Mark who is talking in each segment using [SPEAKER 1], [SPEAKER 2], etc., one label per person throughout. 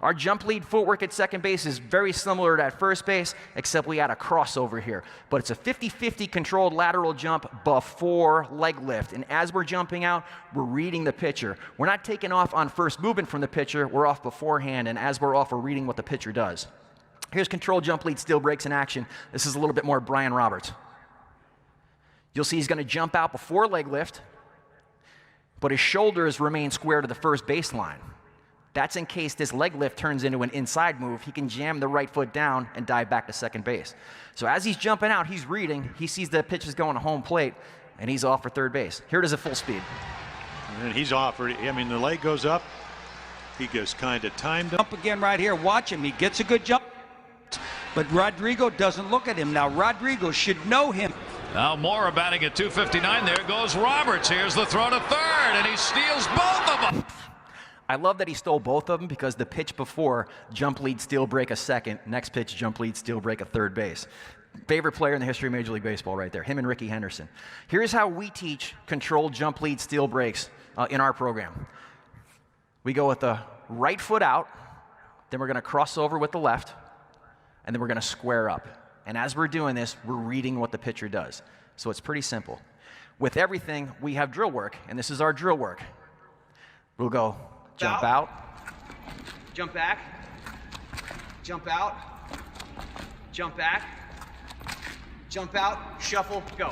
[SPEAKER 1] Our jump lead footwork at second base is very similar to at first base, except we add a crossover here. But it's a 50-50 controlled lateral jump before leg lift. And as we're jumping out, we're reading the pitcher. We're not taking off on first movement from the pitcher, we're off beforehand, and as we're off, we're reading what the pitcher does. Here's controlled jump lead steel breaks in action. This is a little bit more Brian Roberts. You'll see he's going to jump out before leg lift, but his shoulders remain square to the first baseline. That's in case this leg lift turns into an inside move. He can jam the right foot down and dive back to second base. So as he's jumping out, he's reading. He sees the pitch is going to home plate, and he's off for third base. Here it is at full speed.
[SPEAKER 2] And he's off. I mean, the leg goes up. He goes kind of timed up.
[SPEAKER 3] Jump again right here. Watch him. He gets a good jump. But Rodrigo doesn't look at him. Now, Rodrigo should know him.
[SPEAKER 4] Now Mora batting at 259. There goes Roberts. Here's the throw to third, and he steals both of them.
[SPEAKER 1] I love that he stole both of them because the pitch before, jump lead, steal break a second. Next pitch, jump lead, steal break a third base. Favorite player in the history of Major League Baseball right there, him and Rickey Henderson. Here's how we teach controlled jump lead, steal breaks in our program. We go with the right foot out, then we're going to cross over with the left, and then we're going to square up. And as we're doing this, we're reading what the pitcher does. So it's pretty simple. With everything, we have drill work, and this is our drill work. We'll go jump out,
[SPEAKER 5] jump back, jump out, jump back, jump out, shuffle, go.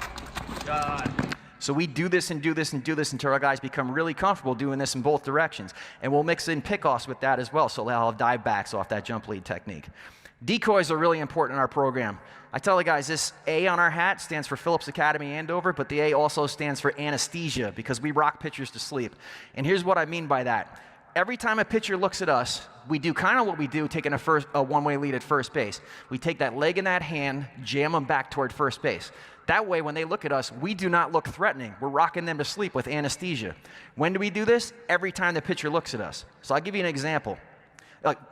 [SPEAKER 5] Done.
[SPEAKER 1] So we do this and do this and do this until our guys become really comfortable doing this in both directions. And we'll mix in pickoffs with that as well, so they'll have dive backs off that jump lead technique. Decoys are really important in our program. I tell the guys this A on our hat stands for Phillips Academy Andover, but the A also stands for anesthesia because we rock pitchers to sleep. And here's what I mean by that. Every time a pitcher looks at us, we do kind of what we do taking a one-way lead at first base. We take that leg in that hand, jam them back toward first base. That way, when they look at us, we do not look threatening. We're rocking them to sleep with anesthesia. When do we do this? Every time the pitcher looks at us. So I'll give you an example.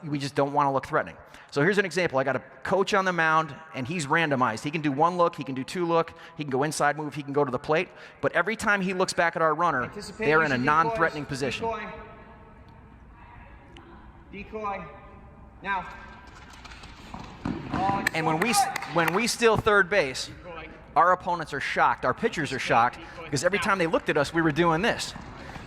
[SPEAKER 1] We just don't want to look threatening. So here's an example. I got a coach on the mound, and he's randomized. He can do one look, he can do two look, he can go inside move, he can go to the plate. But every time he looks back at our runner, they're in a non-threatening position.
[SPEAKER 5] Decoy. Decoy. Now.
[SPEAKER 1] And when we steal third base, our opponents are shocked. Our pitchers are shocked because every time they looked at us, we were doing this.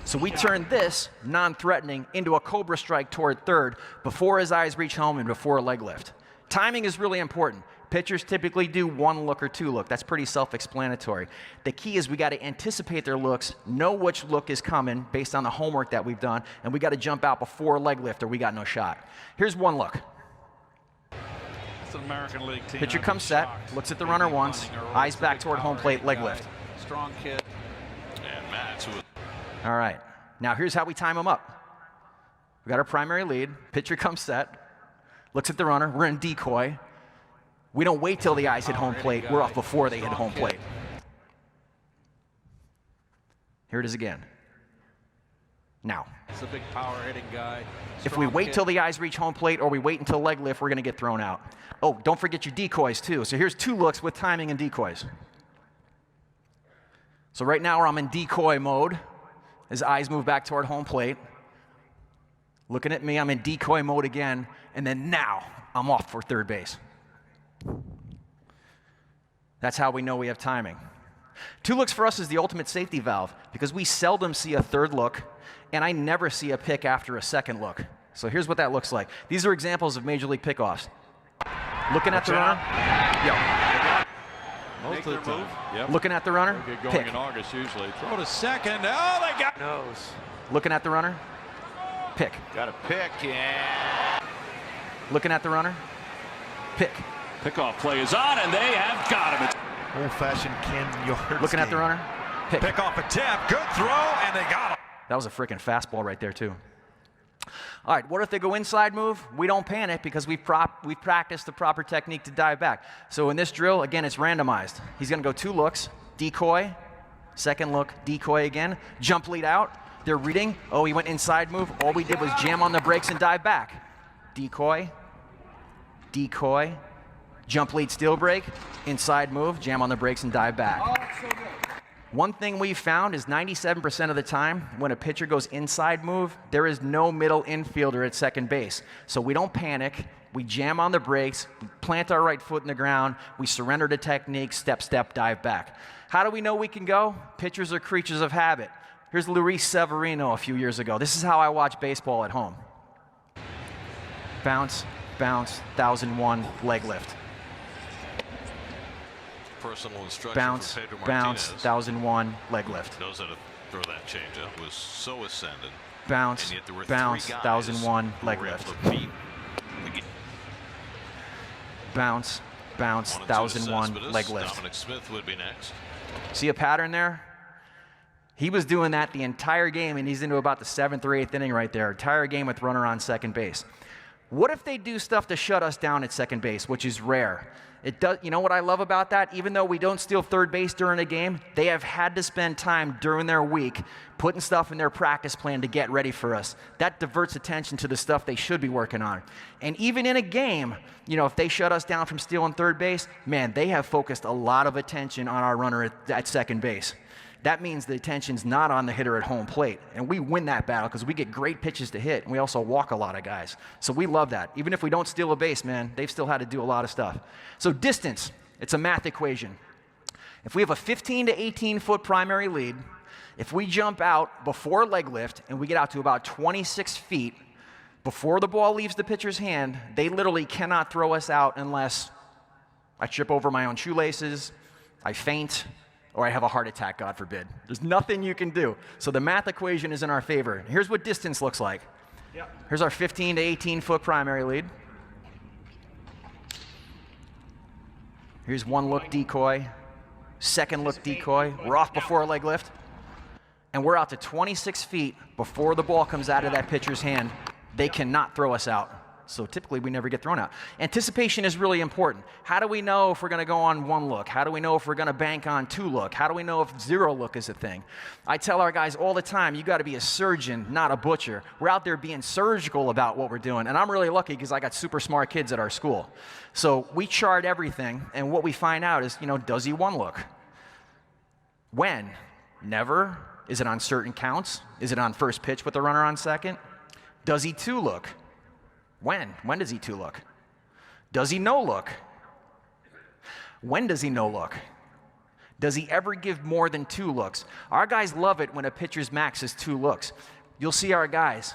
[SPEAKER 1] So we turned this, non-threatening, into a cobra strike toward third before his eyes reach home and before a leg lift. Timing is really important. Pitchers typically do one look or two look. That's pretty self-explanatory. The key is we got to anticipate their looks, know which look is coming based on the homework that we've done, and we got to jump out before leg lift or we got no shot. Here's one look.
[SPEAKER 4] It's an American League team.
[SPEAKER 1] Pitcher comes set, looks at the runner once, eyes back toward home plate, leg lift.
[SPEAKER 4] Strong kid. And Matt's who.
[SPEAKER 1] All right, now here's how we time them up. We got our primary lead, pitcher comes set, looks at the runner, we're in decoy. We don't wait till the eyes hit home plate, we're off before they hit home plate. Here it is again. Now,
[SPEAKER 4] It's a big power hitting guy.
[SPEAKER 1] if we wait till the eyes reach home plate or we wait until leg lift, we're gonna get thrown out. Oh, don't forget your decoys too. So here's two looks with timing and decoys. So right now I'm in decoy mode. His eyes move back toward home plate. Looking at me, I'm in decoy mode again, and then now I'm off for third base. That's how we know we have timing. Two looks for us is the ultimate safety valve because we seldom see a third look, and I never see a pick after a second look. So here's what that looks like. These are examples of Major League pickoffs. Looking at the runner. Yo.
[SPEAKER 4] Most of the time. Yep.
[SPEAKER 1] Looking at the runner.
[SPEAKER 4] Get going
[SPEAKER 1] Pick.
[SPEAKER 4] in August usually. Throw to second. Oh, they got
[SPEAKER 6] Nose.
[SPEAKER 1] Looking at the runner. Pick.
[SPEAKER 6] Got a pick, yeah.
[SPEAKER 1] Looking at the runner. Pick.
[SPEAKER 4] Pickoff play is on, and they have got him.
[SPEAKER 6] Old-fashioned Ken Yard.
[SPEAKER 1] Looking at the runner. Pick.
[SPEAKER 6] Pick off a tip. Good throw, and they got him.
[SPEAKER 1] That was a freaking fastball right there, too. All right, what if they go inside move? We don't panic because we've practiced the proper technique to dive back. So in this drill, again, it's randomized. He's going to go two looks, decoy, second look, decoy again, jump lead out. They're reading. Oh, he went inside move. All we did was jam on the brakes and dive back. Decoy, decoy, jump lead, steal break, inside move, jam on the brakes and dive back. One thing we've found is 97% of the time when a pitcher goes inside move, there is no middle infielder at second base. So we don't panic. We jam on the brakes, we plant our right foot in the ground, we surrender to technique, step, step, dive back. How do we know we can go? Pitchers are creatures of habit. Here's Luis Severino a few years ago. This is how I watch baseball at home. Bounce, bounce, 1001, leg lift.
[SPEAKER 7] Personal instruction
[SPEAKER 1] Bounce,
[SPEAKER 7] for Pedro
[SPEAKER 1] bounce,
[SPEAKER 7] Martinez.
[SPEAKER 1] 1001, leg lift.
[SPEAKER 7] Knows how to throw that changeup. Was so ascendant.
[SPEAKER 1] Bounce,
[SPEAKER 7] And yet there were
[SPEAKER 1] bounce,
[SPEAKER 7] three guys
[SPEAKER 1] 1001,
[SPEAKER 7] who
[SPEAKER 1] leg
[SPEAKER 7] were able
[SPEAKER 1] lift.
[SPEAKER 7] to beat
[SPEAKER 1] Bounce, bounce,
[SPEAKER 7] 1 and 2 to
[SPEAKER 1] 1001,
[SPEAKER 7] Cespedes.
[SPEAKER 1] leg lift.
[SPEAKER 7] Dominic Smith would be next.
[SPEAKER 1] See a pattern there? He was doing that the entire game, and he's into about the 7th or 8th inning right there. Entire game with runner on second base. What if they do stuff to shut us down at second base, which is rare? It does. You know what I love about that? Even though we don't steal third base during a game, they have had to spend time during their week putting stuff in their practice plan to get ready for us. That diverts attention to the stuff they should be working on. And even in a game, you know, if they shut us down from stealing third base, man, they have focused a lot of attention on our runner at second base. That means the attention's not on the hitter at home plate. And we win that battle because we get great pitches to hit, and we also walk a lot of guys. So we love that. Even if we don't steal a base, man, they've still had to do a lot of stuff. So distance, it's a math equation. If we have a 15 to 18-foot primary lead, if we jump out before leg lift and we get out to about 26 feet, before the ball leaves the pitcher's hand, they literally cannot throw us out unless I trip over my own shoelaces, I faint, or I have a heart attack, God forbid. There's nothing you can do. So the math equation is in our favor. Here's what distance looks like. Here's our 15 to 18-foot primary lead. Here's one look decoy, second look decoy. We're off before a leg lift. And we're out to 26 feet before the ball comes out of that pitcher's hand. They cannot throw us out. So typically we never get thrown out. Anticipation is really important. How do we know if we're going to go on one look? How do we know if we're going to bank on two look? How do we know if zero look is a thing? I tell our guys all the time, you got to be a surgeon, not a butcher. We're out there being surgical about what we're doing. And I'm really lucky because I got super smart kids at our school. So we chart everything, and what we find out is, you know, does he one look? When? Never. Is it on certain counts? Is it on first pitch with the runner on second? Does he two look? When? When does he two look? Does he no look? When does he no look? Does he ever give more than two looks? Our guys love it when a pitcher's max is two looks. You'll see our guys,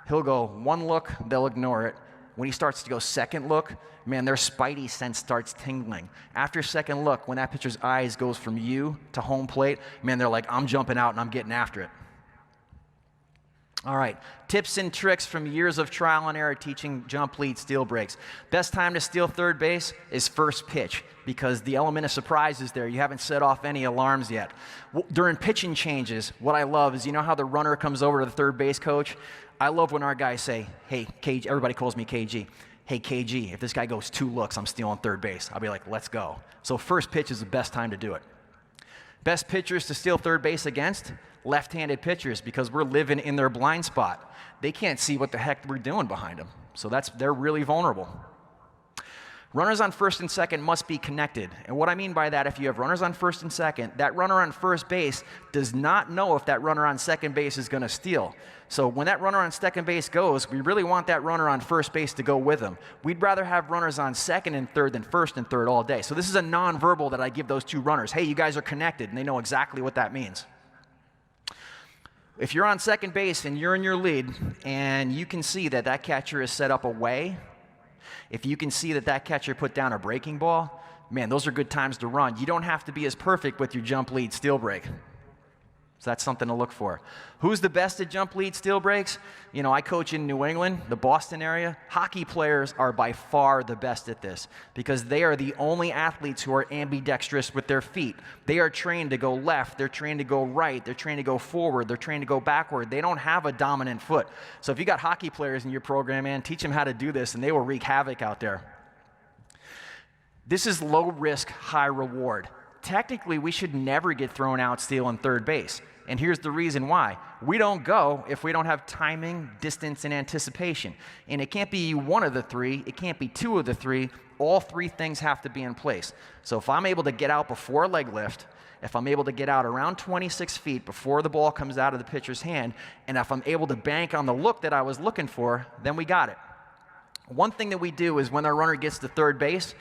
[SPEAKER 1] he'll go one look, they'll ignore it. When he starts to go second look, man, their spidey sense starts tingling. After second look, when that pitcher's eyes goes from you to home plate, man, they're like, I'm jumping out and I'm getting after it. All right, tips and tricks from years of trial and error teaching jump lead steal breaks. Best time to steal third base is first pitch because the element of surprise is there. You haven't set off any alarms yet. During pitching changes, what I love is, you know how the runner comes over to the third base coach? I love when our guys say, hey, KG, everybody calls me KG. Hey, KG, if this guy goes two looks, I'm stealing third base. I'll be like, let's go. So first pitch is the best time to do it. Best pitchers to steal third base against? Left-handed pitchers, because we're living in their blind spot. They can't see what the heck we're doing behind them. So they're really vulnerable. Runners on first and second must be connected. And what I mean by that, if you have runners on first and second, that runner on first base does not know if that runner on second base is going to steal. So when that runner on second base goes, we really want that runner on first base to go with him. We'd rather have runners on second and third than first and third all day. So this is a nonverbal that I give those two runners. Hey, you guys are connected, and they know exactly what that means. If you're on second base and you're in your lead and you can see that that catcher is set up away, if you can see that that catcher put down a breaking ball, man, those are good times to run. You don't have to be as perfect with your jump lead steal break. So that's something to look for. Who's the best at jump lead steal breaks? You know, I coach in New England, the Boston area. Hockey players are by far the best at this because they are the only athletes who are ambidextrous with their feet. They are trained to go left, they're trained to go right, they're trained to go forward, they're trained to go backward. They don't have a dominant foot. So if you got hockey players in your program, man, teach them how to do this and they will wreak havoc out there. This is low risk, high reward. technically we should never get thrown out stealing third base. And here's the reason why. We don't go if we don't have timing, distance, and anticipation. And it can't be one of the three. It can't be two of the three. All three things have to be in place. So if I'm able to get out before a leg lift, if I'm able to get out around 26 feet before the ball comes out of the pitcher's hand, and if I'm able to bank on the look that I was looking for, then we got it. One thing that we do is when our runner gets to third base,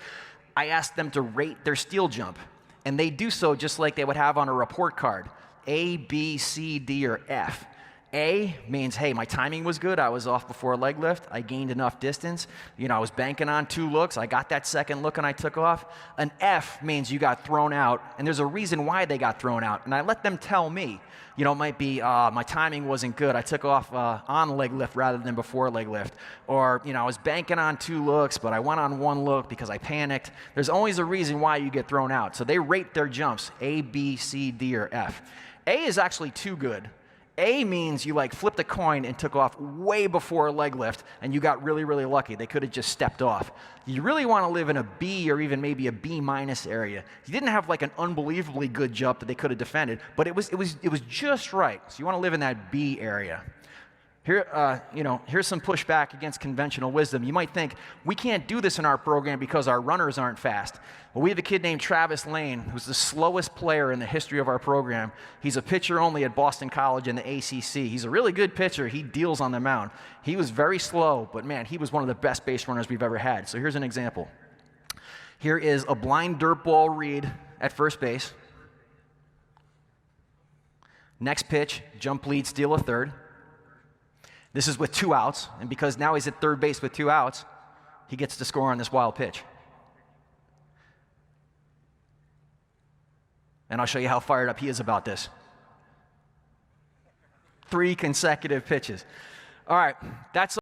[SPEAKER 1] I ask them to rate their steal jump. And they do so just like they would have on a report card. A, B, C, D, or F. A means, hey, my timing was good. I was off before a leg lift. I gained enough distance. I was banking on 2 looks. I got that second look and I took off. An F means you got thrown out, and there's a reason why they got thrown out. And I let them tell me. It might be my timing wasn't good. I took off on leg lift rather than before leg lift. Or, I was banking on 2 looks, but I went on 1 look because I panicked. There's always a reason why you get thrown out. So they rate their jumps, A, B, C, D, or F. A is actually too good. A means you flipped a coin and took off way before a leg lift, and you got really, really lucky. They could have just stepped off. You really want to live in a B or even maybe a B- area. You didn't have an unbelievably good jump that they could have defended, but it was just right. So you want to live in that B area. Here, here's some pushback against conventional wisdom. You might think, we can't do this in our program because our runners aren't fast. Well, we have a kid named Travis Lane, who's the slowest player in the history of our program. He's a pitcher only at Boston College in the ACC. He's a really good pitcher. He deals on the mound. He was very slow, but man, he was one of the best base runners we've ever had. So here's an example. Here is a blind dirt ball read at first base. Next pitch, jump lead, steal a third. This is with 2 outs, and because now he's at third base with 2 outs, he gets to score on this wild pitch. And I'll show you how fired up he is about this. 3 consecutive pitches. All right, that's